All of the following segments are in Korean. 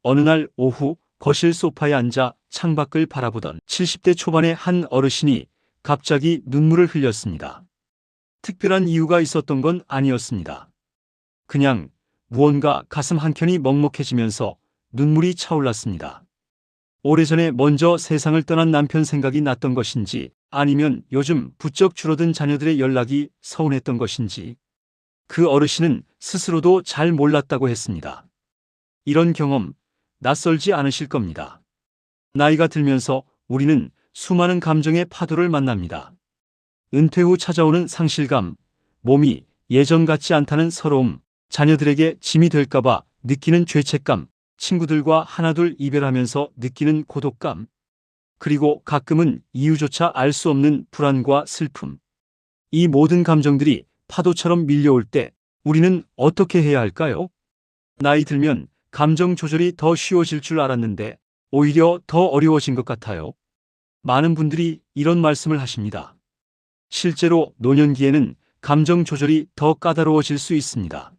어느 날 오후 거실 소파에 앉아 창밖을 바라보던 70대 초반의 한 어르신이 갑자기 눈물을 흘렸습니다. 특별한 이유가 있었던 건 아니었습니다. 그냥 무언가 가슴 한켠이 먹먹해지면서 눈물이 차올랐습니다. 오래전에 먼저 세상을 떠난 남편 생각이 났던 것인지, 아니면 요즘 부쩍 줄어든 자녀들의 연락이 서운했던 것인지, 그 어르신은 스스로도 잘 몰랐다고 했습니다. 이런 경험 낯설지 않으실 겁니다. 나이가 들면서 우리는 수많은 감정의 파도를 만납니다. 은퇴 후 찾아오는 상실감, 몸이 예전 같지 않다는 서러움, 자녀들에게 짐이 될까봐 느끼는 죄책감, 친구들과 하나둘 이별하면서 느끼는 고독감, 그리고 가끔은 이유조차 알 수 없는 불안과 슬픔. 이 모든 감정들이 파도처럼 밀려올 때 우리는 어떻게 해야 할까요? 나이 들면 감정 조절이 더 쉬워질 줄 알았는데 오히려 더 어려워진 것 같아요. 많은 분들이 이런 말씀을 하십니다. 실제로 노년기에는 감정 조절이 더 까다로워질 수 있습니다.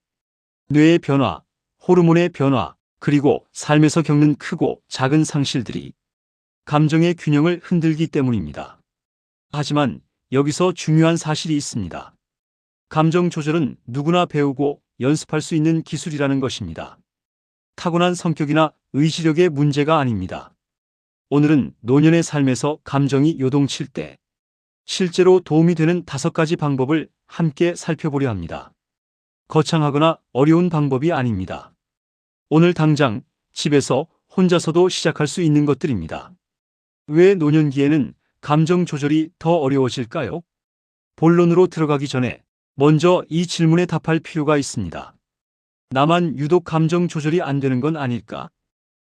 뇌의 변화, 호르몬의 변화, 그리고 삶에서 겪는 크고 작은 상실들이 감정의 균형을 흔들기 때문입니다. 하지만 여기서 중요한 사실이 있습니다. 감정 조절은 누구나 배우고 연습할 수 있는 기술이라는 것입니다. 타고난 성격이나 의지력의 문제가 아닙니다. 오늘은 노년의 삶에서 감정이 요동칠 때 실제로 도움이 되는 5가지 방법을 함께 살펴보려 합니다. 거창하거나 어려운 방법이 아닙니다. 오늘 당장 집에서 혼자서도 시작할 수 있는 것들입니다. 왜 노년기에는 감정 조절이 더 어려워질까요? 본론으로 들어가기 전에 먼저 이 질문에 답할 필요가 있습니다. 나만 유독 감정 조절이 안 되는 건 아닐까?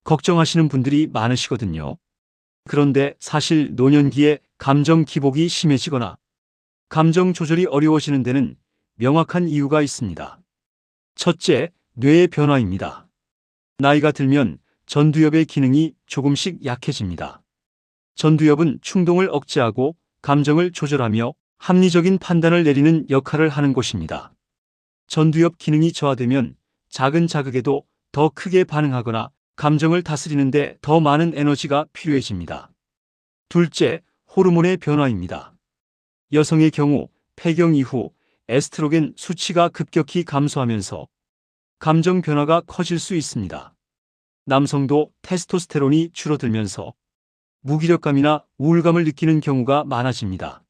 걱정하시는 분들이 많으시거든요. 그런데 사실 노년기에 감정 기복이 심해지거나 감정 조절이 어려워지는 데는 명확한 이유가 있습니다. 첫째, 뇌의 변화입니다. 나이가 들면 전두엽의 기능이 조금씩 약해집니다. 전두엽은 충동을 억제하고 감정을 조절하며 합리적인 판단을 내리는 역할을 하는 곳입니다. 전두엽 기능이 저하되면 작은 자극에도 더 크게 반응하거나 감정을 다스리는데 더 많은 에너지가 필요해집니다. 둘째, 호르몬의 변화입니다. 여성의 경우 폐경 이후 에스트로겐 수치가 급격히 감소하면서 감정 변화가 커질 수 있습니다. 남성도 테스토스테론이 줄어들면서 무기력감이나 우울감을 느끼는 경우가 많아집니다.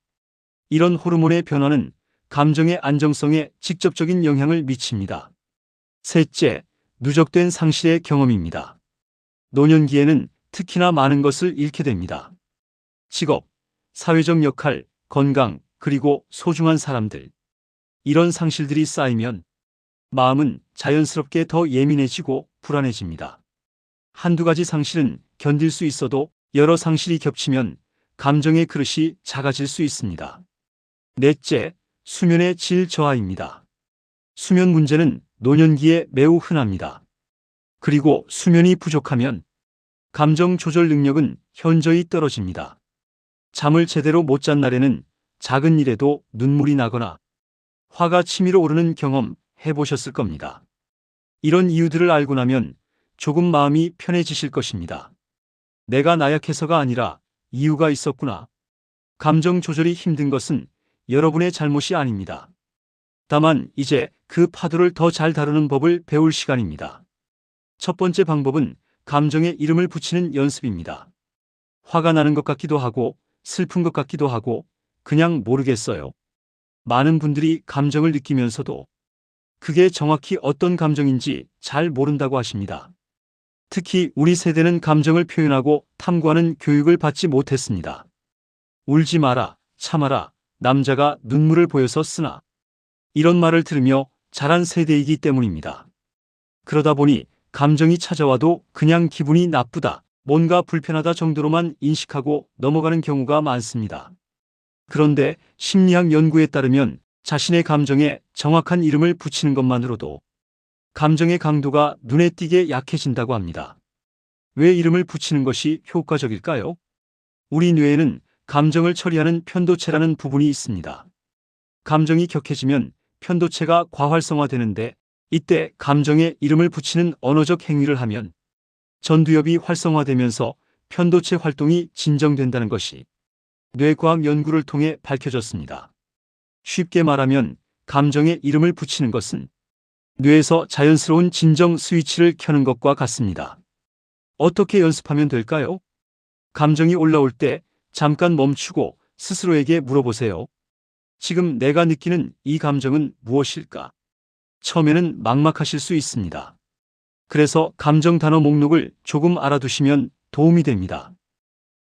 이런 호르몬의 변화는 감정의 안정성에 직접적인 영향을 미칩니다. 셋째, 누적된 상실의 경험입니다. 노년기에는 특히나 많은 것을 잃게 됩니다. 직업, 사회적 역할, 건강, 그리고 소중한 사람들. 이런 상실들이 쌓이면 마음은 자연스럽게 더 예민해지고 불안해집니다. 한두 가지 상실은 견딜 수 있어도 여러 상실이 겹치면 감정의 그릇이 작아질 수 있습니다. 넷째, 수면의 질 저하입니다. 수면 문제는 노년기에 매우 흔합니다. 그리고 수면이 부족하면 감정 조절 능력은 현저히 떨어집니다. 잠을 제대로 못 잔 날에는 작은 일에도 눈물이 나거나 화가 치밀어 오르는 경험 해보셨을 겁니다. 이런 이유들을 알고 나면 조금 마음이 편해지실 것입니다. 내가 나약해서가 아니라 이유가 있었구나. 감정 조절이 힘든 것은 여러분의 잘못이 아닙니다. 다만 이제 그 파도를 더 잘 다루는 법을 배울 시간입니다. 첫 번째 방법은 감정에 이름을 붙이는 연습입니다. 화가 나는 것 같기도 하고 슬픈 것 같기도 하고 그냥 모르겠어요. 많은 분들이 감정을 느끼면서도 그게 정확히 어떤 감정인지 잘 모른다고 하십니다. 특히 우리 세대는 감정을 표현하고 탐구하는 교육을 받지 못했습니다. 울지 마라, 참아라, 남자가 눈물을 보여서 쓰나. 이런 말을 들으며 자란 세대이기 때문입니다. 그러다 보니 감정이 찾아와도 그냥 기분이 나쁘다, 뭔가 불편하다 정도로만 인식하고 넘어가는 경우가 많습니다. 그런데 심리학 연구에 따르면 자신의 감정에 정확한 이름을 붙이는 것만으로도 감정의 강도가 눈에 띄게 약해진다고 합니다. 왜 이름을 붙이는 것이 효과적일까요? 우리 뇌에는 감정을 처리하는 편도체라는 부분이 있습니다. 감정이 격해지면 편도체가 과활성화되는데 이때 감정에 이름을 붙이는 언어적 행위를 하면 전두엽이 활성화되면서 편도체 활동이 진정된다는 것이 뇌과학 연구를 통해 밝혀졌습니다. 쉽게 말하면 감정에 이름을 붙이는 것은 뇌에서 자연스러운 진정 스위치를 켜는 것과 같습니다. 어떻게 연습하면 될까요? 감정이 올라올 때 잠깐 멈추고 스스로에게 물어보세요. 지금 내가 느끼는 이 감정은 무엇일까? 처음에는 막막하실 수 있습니다. 그래서 감정 단어 목록을 조금 알아두시면 도움이 됩니다.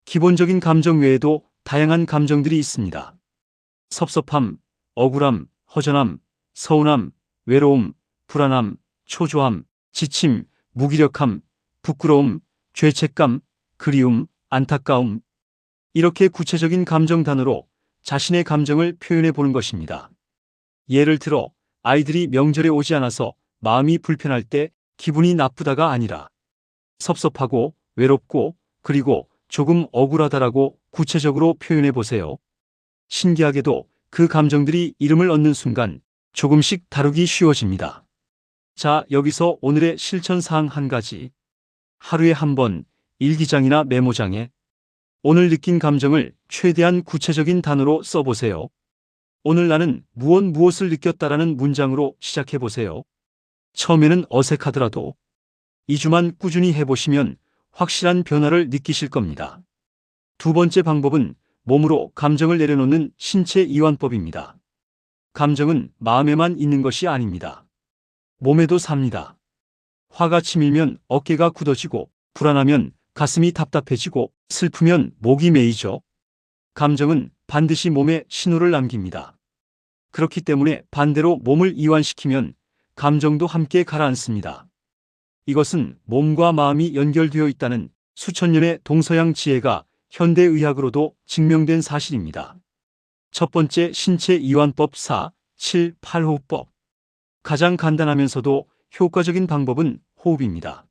기본적인 감정 외에도 다양한 감정들이 있습니다. 섭섭함, 억울함, 허전함, 서운함, 외로움, 불안함, 초조함, 지침, 무기력함, 부끄러움, 죄책감, 그리움, 안타까움. 이렇게 구체적인 감정 단어로 자신의 감정을 표현해 보는 것입니다. 예를 들어 아이들이 명절에 오지 않아서 마음이 불편할 때 기분이 나쁘다가 아니라 섭섭하고 외롭고 그리고 조금 억울하다라고 구체적으로 표현해 보세요. 신기하게도 그 감정들이 이름을 얻는 순간 조금씩 다루기 쉬워집니다. 자, 여기서 오늘의 실천사항 한 가지. 하루에 한 번 일기장이나 메모장에 오늘 느낀 감정을 최대한 구체적인 단어로 써보세요. 오늘 나는 무엇을 느꼈다라는 문장으로 시작해 보세요. 처음에는 어색하더라도 2주만 꾸준히 해보시면 확실한 변화를 느끼실 겁니다. 두 번째 방법은 몸으로 감정을 내려놓는 신체 이완법입니다. 감정은 마음에만 있는 것이 아닙니다. 몸에도 삽니다. 화가 치밀면 어깨가 굳어지고, 불안하면 가슴이 답답해지고, 슬프면 목이 메이죠. 감정은 반드시 몸에 신호를 남깁니다. 그렇기 때문에 반대로 몸을 이완시키면 감정도 함께 가라앉습니다. 이것은 몸과 마음이 연결되어 있다는 수천 년의 동서양 지혜가 현대의학으로도 증명된 사실입니다. 첫 번째 신체 이완법 4, 7, 8호흡법. 가장 간단하면서도 효과적인 방법은 호흡입니다.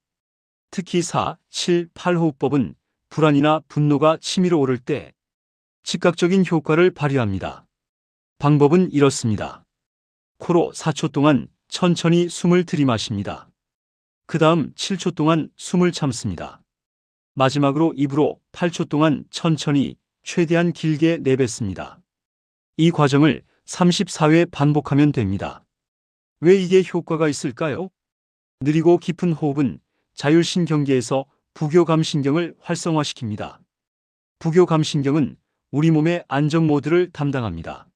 특히 4, 7, 8호흡법은 불안이나 분노가 치밀어 오를 때 즉각적인 효과를 발휘합니다. 방법은 이렇습니다. 코로 4초 동안 천천히 숨을 들이마십니다. 그 다음 7초 동안 숨을 참습니다. 마지막으로 입으로 8초 동안 천천히 최대한 길게 내뱉습니다. 이 과정을 34회 반복하면 됩니다. 왜 이게 효과가 있을까요? 느리고 깊은 호흡은 자율신경계에서 부교감신경을 활성화시킵니다. 부교감신경은 우리 몸의 안정 모드를 담당합니다.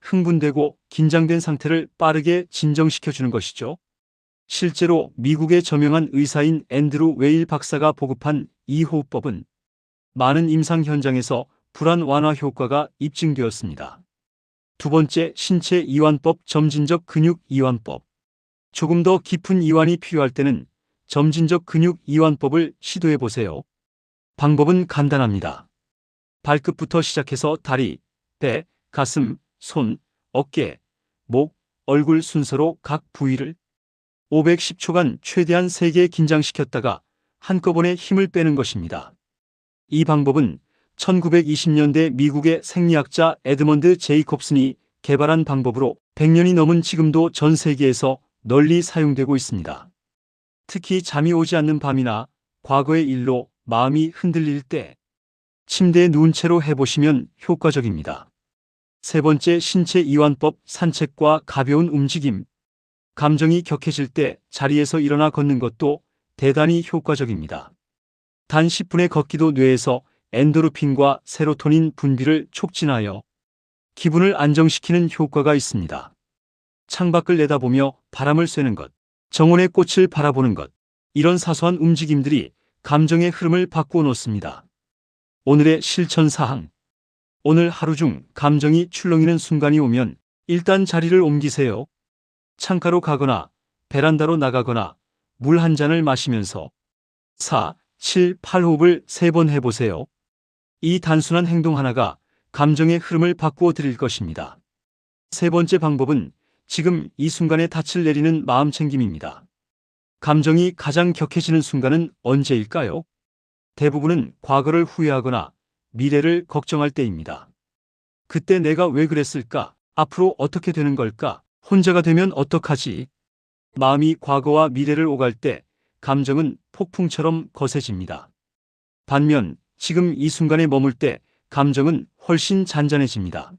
흥분되고 긴장된 상태를 빠르게 진정시켜주는 것이죠. 실제로 미국의 저명한 의사인 앤드루 웨일 박사가 보급한 이 호흡법은 많은 임상 현장에서 불안 완화 효과가 입증되었습니다. 두 번째 신체 이완법 점진적 근육 이완법. 조금 더 깊은 이완이 필요할 때는 점진적 근육 이완법을 시도해 보세요. 방법은 간단합니다. 발끝부터 시작해서 다리, 배, 가슴, 손, 어깨, 목, 얼굴 순서로 각 부위를 510초간 최대한 3개 긴장시켰다가 한꺼번에 힘을 빼는 것입니다. 이 방법은 1920년대 미국의 생리학자 에드먼드 제이콥슨이 개발한 방법으로 100년이 넘은 지금도 전 세계에서 널리 사용되고 있습니다. 특히 잠이 오지 않는 밤이나 과거의 일로 마음이 흔들릴 때 침대에 누운 채로 해보시면 효과적입니다. 세 번째 신체 이완법 산책과 가벼운 움직임. 감정이 격해질 때 자리에서 일어나 걷는 것도 대단히 효과적입니다. 단 10분의 걷기도 뇌에서 엔도르핀과 세로토닌 분비를 촉진하여 기분을 안정시키는 효과가 있습니다. 창밖을 내다보며 바람을 쐬는 것, 정원의 꽃을 바라보는 것, 이런 사소한 움직임들이 감정의 흐름을 바꾸어 놓습니다. 오늘의 실천사항. 오늘 하루 중 감정이 출렁이는 순간이 오면 일단 자리를 옮기세요. 창가로 가거나 베란다로 나가거나 물 한 잔을 마시면서 4, 7, 8호흡을 3번 해보세요. 이 단순한 행동 하나가 감정의 흐름을 바꾸어 드릴 것입니다. 세 번째 방법은 지금 이 순간에 닻을 내리는 마음 챙김입니다. 감정이 가장 격해지는 순간은 언제일까요? 대부분은 과거를 후회하거나 미래를 걱정할 때입니다. 그때 내가 왜 그랬을까? 앞으로 어떻게 되는 걸까? 혼자가 되면 어떡하지? 마음이 과거와 미래를 오갈 때 감정은 폭풍처럼 거세집니다. 반면 지금 이 순간에 머물 때 감정은 훨씬 잔잔해집니다.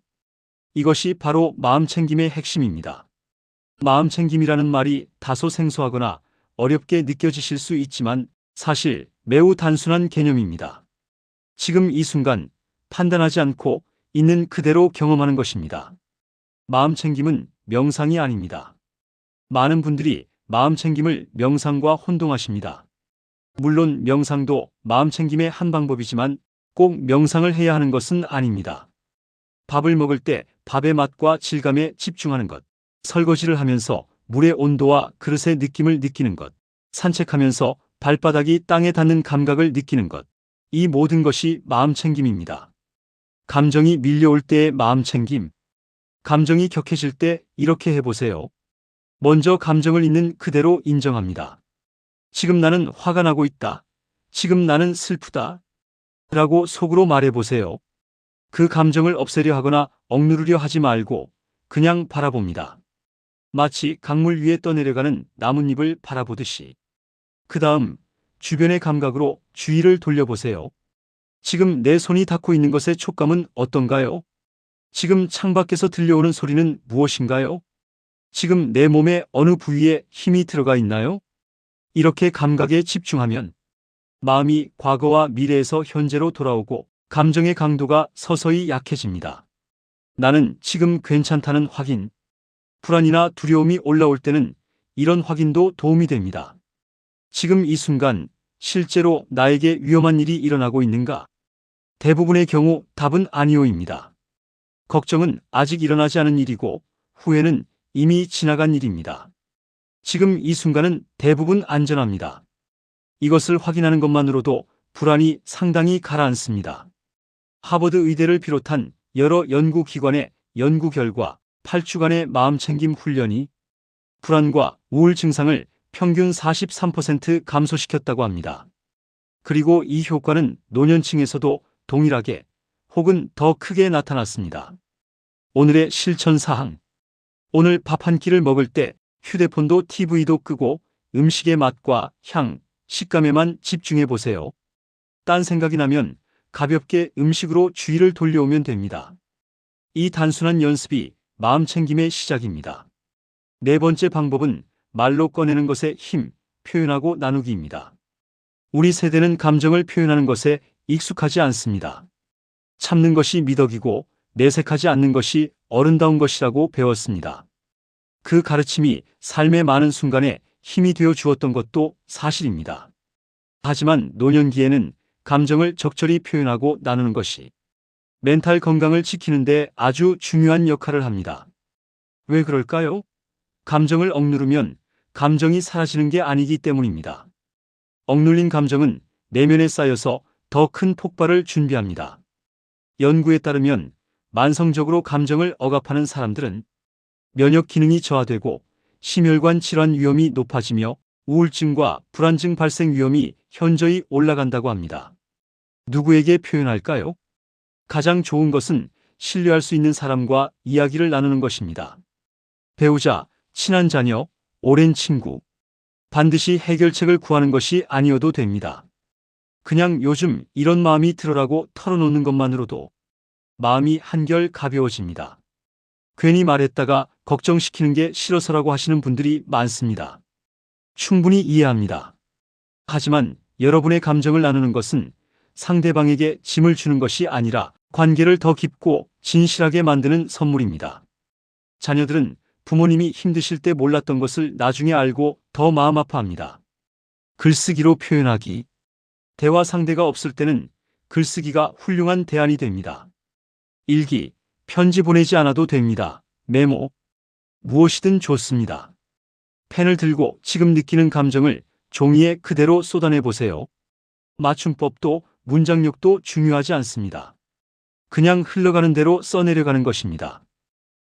이것이 바로 마음챙김의 핵심입니다. 마음챙김이라는 말이 다소 생소하거나 어렵게 느껴지실 수 있지만 사실 매우 단순한 개념입니다. 지금 이 순간 판단하지 않고 있는 그대로 경험하는 것입니다. 마음챙김은 명상이 아닙니다. 많은 분들이 마음챙김을 명상과 혼동하십니다. 물론 명상도 마음챙김의 한 방법이지만 꼭 명상을 해야 하는 것은 아닙니다. 밥을 먹을 때 밥의 맛과 질감에 집중하는 것, 설거지를 하면서 물의 온도와 그릇의 느낌을 느끼는 것, 산책하면서 발바닥이 땅에 닿는 감각을 느끼는 것, 이 모든 것이 마음챙김입니다. 감정이 밀려올 때의 마음챙김, 감정이 격해질 때 이렇게 해보세요. 먼저 감정을 있는 그대로 인정합니다. 지금 나는 화가 나고 있다. 지금 나는 슬프다. 라고 속으로 말해보세요. 그 감정을 없애려 하거나 억누르려 하지 말고 그냥 바라봅니다. 마치 강물 위에 떠내려가는 나뭇잎을 바라보듯이. 그 다음 주변의 감각으로 주의를 돌려보세요. 지금 내 손이 닿고 있는 것의 촉감은 어떤가요? 지금 창밖에서 들려오는 소리는 무엇인가요? 지금 내 몸의 어느 부위에 힘이 들어가 있나요? 이렇게 감각에 집중하면 마음이 과거와 미래에서 현재로 돌아오고 감정의 강도가 서서히 약해집니다. 나는 지금 괜찮다는 확인, 불안이나 두려움이 올라올 때는 이런 확인도 도움이 됩니다. 지금 이 순간 실제로 나에게 위험한 일이 일어나고 있는가? 대부분의 경우 답은 아니오입니다. 걱정은 아직 일어나지 않은 일이고 후회는 이미 지나간 일입니다. 지금 이 순간은 대부분 안전합니다. 이것을 확인하는 것만으로도 불안이 상당히 가라앉습니다. 하버드 의대를 비롯한 여러 연구기관의 연구 결과 8주간의 마음챙김 훈련이 불안과 우울 증상을 평균 43% 감소시켰다고 합니다. 그리고 이 효과는 노년층에서도 동일하게 혹은 더 크게 나타났습니다. 오늘의 실천사항. 오늘 밥 한 끼를 먹을 때 휴대폰도 TV도 끄고 음식의 맛과 향, 식감에만 집중해 보세요. 딴 생각이 나면 가볍게 음식으로 주의를 돌려오면 됩니다. 이 단순한 연습이 마음챙김의 시작입니다. 네 번째 방법은 말로 꺼내는 것에 힘, 표현하고 나누기입니다. 우리 세대는 감정을 표현하는 것에 익숙하지 않습니다. 참는 것이 미덕이고 내색하지 않는 것이 어른다운 것이라고 배웠습니다. 그 가르침이 삶의 많은 순간에 힘이 되어 주었던 것도 사실입니다. 하지만 노년기에는 감정을 적절히 표현하고 나누는 것이 멘탈 건강을 지키는 데 아주 중요한 역할을 합니다. 왜 그럴까요? 감정을 억누르면 감정이 사라지는 게 아니기 때문입니다. 억눌린 감정은 내면에 쌓여서 더 큰 폭발을 준비합니다. 연구에 따르면 만성적으로 감정을 억압하는 사람들은 면역 기능이 저하되고 심혈관 질환 위험이 높아지며 우울증과 불안증 발생 위험이 현저히 올라간다고 합니다. 누구에게 표현할까요? 가장 좋은 것은 신뢰할 수 있는 사람과 이야기를 나누는 것입니다. 배우자, 친한 자녀, 오랜 친구. 반드시 해결책을 구하는 것이 아니어도 됩니다. 그냥 요즘 이런 마음이 들어라고 털어놓는 것만으로도 마음이 한결 가벼워집니다. 괜히 말했다가 걱정시키는 게 싫어서라고 하시는 분들이 많습니다. 충분히 이해합니다. 하지만 여러분의 감정을 나누는 것은 상대방에게 짐을 주는 것이 아니라 관계를 더 깊고 진실하게 만드는 선물입니다. 자녀들은 부모님이 힘드실 때 몰랐던 것을 나중에 알고 더 마음 아파합니다. 글쓰기로 표현하기. 대화 상대가 없을 때는 글쓰기가 훌륭한 대안이 됩니다. 일기, 편지 보내지 않아도 됩니다. 메모. 무엇이든 좋습니다. 펜을 들고 지금 느끼는 감정을 종이에 그대로 쏟아내 보세요. 맞춤법도 문장력도 중요하지 않습니다. 그냥 흘러가는 대로 써내려가는 것입니다.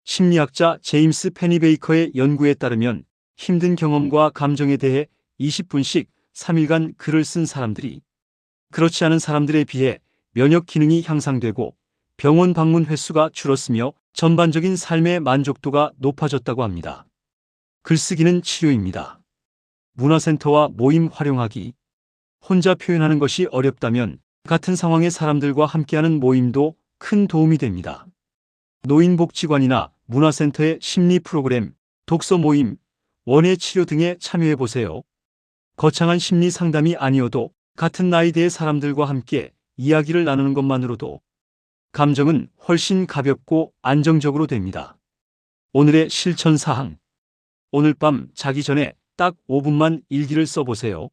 심리학자 제임스 페니베이커의 연구에 따르면 힘든 경험과 감정에 대해 20분씩 3일간 글을 쓴 사람들이 그렇지 않은 사람들에 비해 면역 기능이 향상되고 병원 방문 횟수가 줄었으며 전반적인 삶의 만족도가 높아졌다고 합니다. 글쓰기는 치료입니다. 문화센터와 모임 활용하기. 혼자 표현하는 것이 어렵다면 같은 상황의 사람들과 함께하는 모임도 큰 도움이 됩니다. 노인복지관이나 문화센터의 심리 프로그램, 독서 모임, 원예 치료 등에 참여해 보세요. 거창한 심리 상담이 아니어도 같은 나이대의 사람들과 함께 이야기를 나누는 것만으로도 감정은 훨씬 가볍고 안정적으로 됩니다. 오늘의 실천 사항. 오늘 밤 자기 전에 딱 5분만 일기를 써보세요.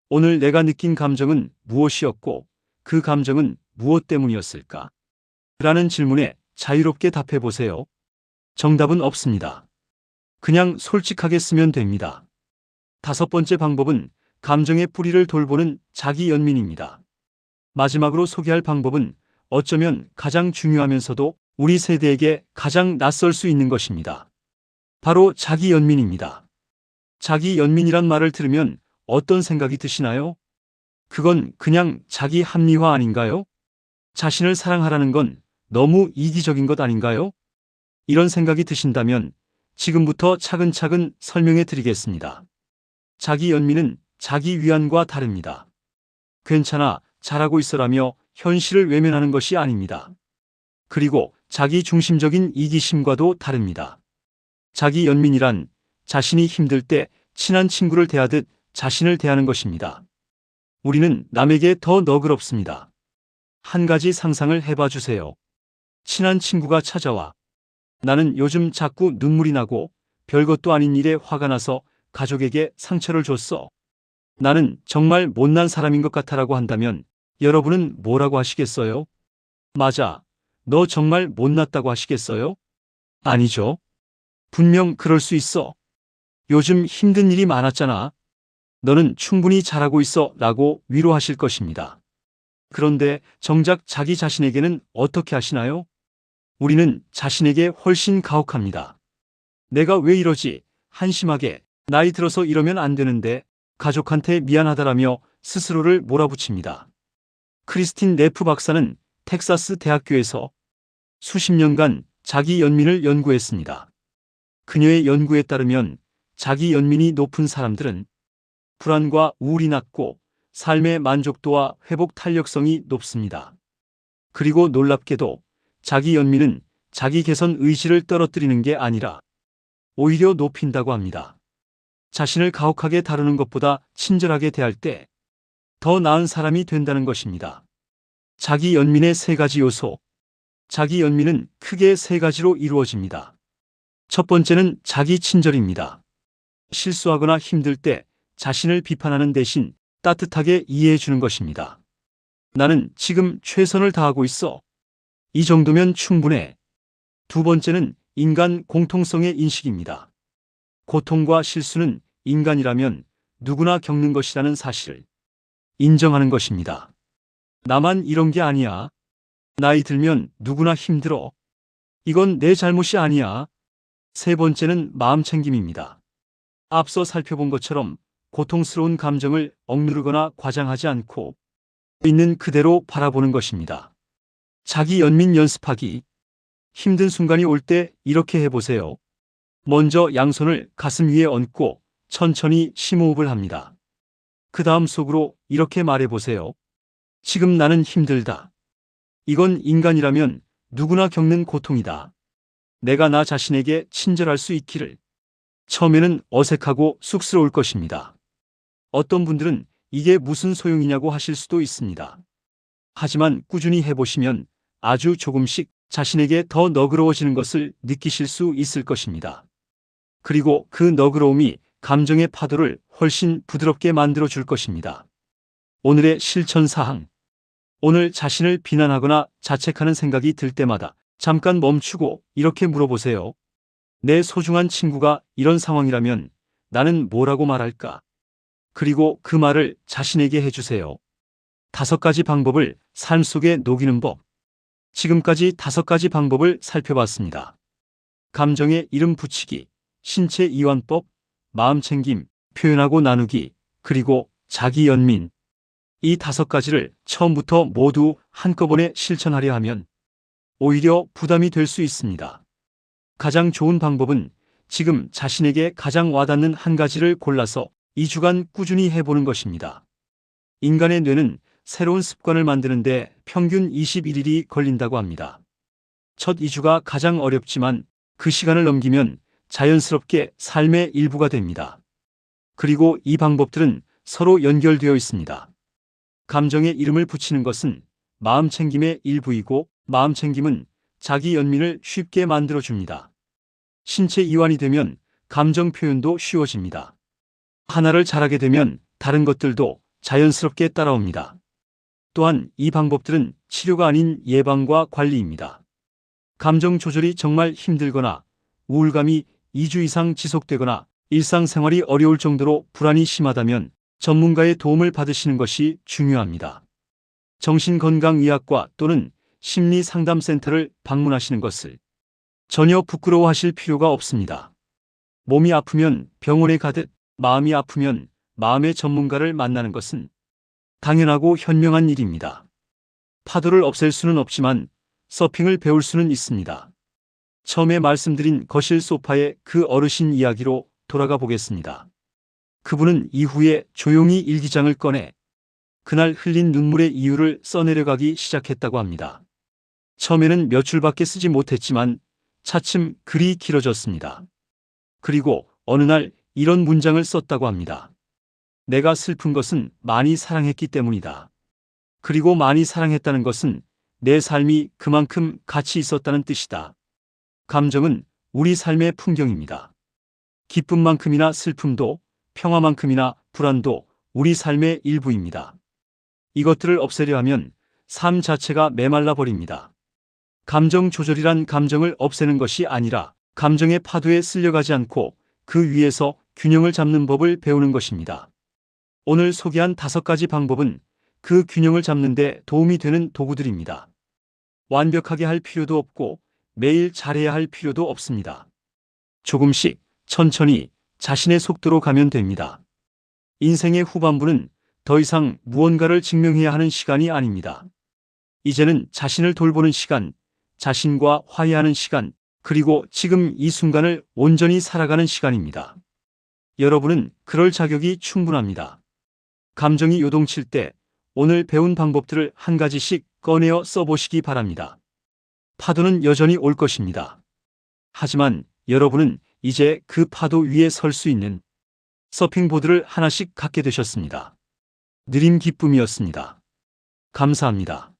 오늘 내가 느낀 감정은 무엇이었고 그 감정은 무엇 때문이었을까? 라는 질문에 자유롭게 답해 보세요. 정답은 없습니다. 그냥 솔직하게 쓰면 됩니다. 5번째 방법은 감정의 뿌리를 돌보는 자기 연민입니다. 마지막으로 소개할 방법은 어쩌면 가장 중요하면서도 우리 세대에게 가장 낯설 수 있는 것입니다. 바로 자기 연민입니다. 자기 연민이란 말을 들으면 어떤 생각이 드시나요? 그건 그냥 자기 합리화 아닌가요? 자신을 사랑하라는 건 너무 이기적인 것 아닌가요? 이런 생각이 드신다면 지금부터 차근차근 설명해 드리겠습니다. 자기 연민은 자기 위안과 다릅니다. 괜찮아, 잘하고 있어라며 현실을 외면하는 것이 아닙니다. 그리고 자기 중심적인 이기심과도 다릅니다. 자기 연민이란 자신이 힘들 때 친한 친구를 대하듯 자신을 대하는 것입니다. 우리는 남에게 더 너그럽습니다. 한 가지 상상을 해봐 주세요. 친한 친구가 찾아와. 나는 요즘 자꾸 눈물이 나고 별것도 아닌 일에 화가 나서 가족에게 상처를 줬어. 나는 정말 못난 사람인 것 같아라고 한다면 여러분은 뭐라고 하시겠어요? 맞아. 너 정말 못났다고 하시겠어요? 아니죠. 분명 그럴 수 있어. 요즘 힘든 일이 많았잖아. 너는 충분히 잘하고 있어 라고 위로하실 것입니다. 그런데 정작 자기 자신에게는 어떻게 하시나요? 우리는 자신에게 훨씬 가혹합니다. 내가 왜 이러지? 한심하게. 나이 들어서 이러면 안 되는데. 가족한테 미안하다라며 스스로를 몰아붙입니다. 크리스틴 네프 박사는 텍사스 대학교에서 수십 년간 자기 연민을 연구했습니다. 그녀의 연구에 따르면 자기 연민이 높은 사람들은 불안과 우울이 낮고 삶의 만족도와 회복 탄력성이 높습니다. 그리고 놀랍게도 자기 연민은 자기 개선 의지를 떨어뜨리는 게 아니라 오히려 높인다고 합니다. 자신을 가혹하게 다루는 것보다 친절하게 대할 때 더 나은 사람이 된다는 것입니다. 자기 연민의 3가지 요소. 자기 연민은 크게 3가지로 이루어집니다. 첫 번째는 자기 친절입니다. 실수하거나 힘들 때 자신을 비판하는 대신 따뜻하게 이해해 주는 것입니다. 나는 지금 최선을 다하고 있어. 이 정도면 충분해. 두 번째는 인간 공통성의 인식입니다. 고통과 실수는 인간이라면 누구나 겪는 것이라는 사실을 인정하는 것입니다. 나만 이런 게 아니야. 나이 들면 누구나 힘들어. 이건 내 잘못이 아니야. 세 번째는 마음 챙김입니다. 앞서 살펴본 것처럼 고통스러운 감정을 억누르거나 과장하지 않고 있는 그대로 바라보는 것입니다. 자기 연민 연습하기. 힘든 순간이 올 때 이렇게 해보세요. 먼저 양손을 가슴 위에 얹고 천천히 심호흡을 합니다. 그 다음 속으로 이렇게 말해보세요. 지금 나는 힘들다. 이건 인간이라면 누구나 겪는 고통이다. 내가 나 자신에게 친절할 수 있기를. 처음에는 어색하고 쑥스러울 것입니다. 어떤 분들은 이게 무슨 소용이냐고 하실 수도 있습니다. 하지만 꾸준히 해보시면 아주 조금씩 자신에게 더 너그러워지는 것을 느끼실 수 있을 것입니다. 그리고 그 너그러움이 감정의 파도를 훨씬 부드럽게 만들어 줄 것입니다. 오늘의 실천 사항. 오늘 자신을 비난하거나 자책하는 생각이 들 때마다 잠깐 멈추고 이렇게 물어보세요. 내 소중한 친구가 이런 상황이라면 나는 뭐라고 말할까? 그리고 그 말을 자신에게 해주세요. 5가지 방법을 삶 속에 녹이는 법. 지금까지 5가지 방법을 살펴봤습니다. 감정에 이름 붙이기, 신체 이완법, 마음챙김, 표현하고 나누기, 그리고 자기 연민. 이 5가지를 처음부터 모두 한꺼번에 실천하려 하면 오히려 부담이 될 수 있습니다. 가장 좋은 방법은 지금 자신에게 가장 와닿는 한 가지를 골라서 2주간 꾸준히 해보는 것입니다. 인간의 뇌는 새로운 습관을 만드는데 평균 21일이 걸린다고 합니다. 첫 2주가 가장 어렵지만 그 시간을 넘기면 자연스럽게 삶의 일부가 됩니다. 그리고 이 방법들은 서로 연결되어 있습니다. 감정에 이름을 붙이는 것은 마음챙김의 일부이고, 마음챙김은 자기 연민을 쉽게 만들어줍니다. 신체 이완이 되면 감정 표현도 쉬워집니다. 하나를 잘하게 되면 다른 것들도 자연스럽게 따라옵니다. 또한 이 방법들은 치료가 아닌 예방과 관리입니다. 감정 조절이 정말 힘들거나 우울감이 2주 이상 지속되거나 일상생활이 어려울 정도로 불안이 심하다면 전문가의 도움을 받으시는 것이 중요합니다. 정신건강의학과 또는 심리상담센터를 방문하시는 것을 전혀 부끄러워하실 필요가 없습니다. 몸이 아프면 병원에 가듯 마음이 아프면 마음의 전문가를 만나는 것은 당연하고 현명한 일입니다. 파도를 없앨 수는 없지만 서핑을 배울 수는 있습니다. 처음에 말씀드린 거실 소파의 그 어르신 이야기로 돌아가 보겠습니다. 그분은 이후에 조용히 일기장을 꺼내 그날 흘린 눈물의 이유를 써내려가기 시작했다고 합니다. 처음에는 몇 줄밖에 쓰지 못했지만 차츰 글이 길어졌습니다. 그리고 어느 날 이런 문장을 썼다고 합니다. 내가 슬픈 것은 많이 사랑했기 때문이다. 그리고 많이 사랑했다는 것은 내 삶이 그만큼 가치 있었다는 뜻이다. 감정은 우리 삶의 풍경입니다. 기쁨만큼이나 슬픔도, 평화만큼이나 불안도 우리 삶의 일부입니다. 이것들을 없애려 하면 삶 자체가 메말라 버립니다. 감정 조절이란 감정을 없애는 것이 아니라 감정의 파도에 쓸려가지 않고 그 위에서 균형을 잡는 법을 배우는 것입니다. 오늘 소개한 5가지 방법은 그 균형을 잡는 데 도움이 되는 도구들입니다. 완벽하게 할 필요도 없고 매일 잘해야 할 필요도 없습니다. 조금씩 천천히 자신의 속도로 가면 됩니다. 인생의 후반부는 더 이상 무언가를 증명해야 하는 시간이 아닙니다. 이제는 자신을 돌보는 시간, 자신과 화해하는 시간, 그리고 지금 이 순간을 온전히 살아가는 시간입니다. 여러분은 그럴 자격이 충분합니다. 감정이 요동칠 때 오늘 배운 방법들을 한 가지씩 꺼내어 써보시기 바랍니다. 파도는 여전히 올 것입니다. 하지만 여러분은 이제 그 파도 위에 설 수 있는 서핑보드를 하나씩 갖게 되셨습니다. 느린 기쁨이었습니다. 감사합니다.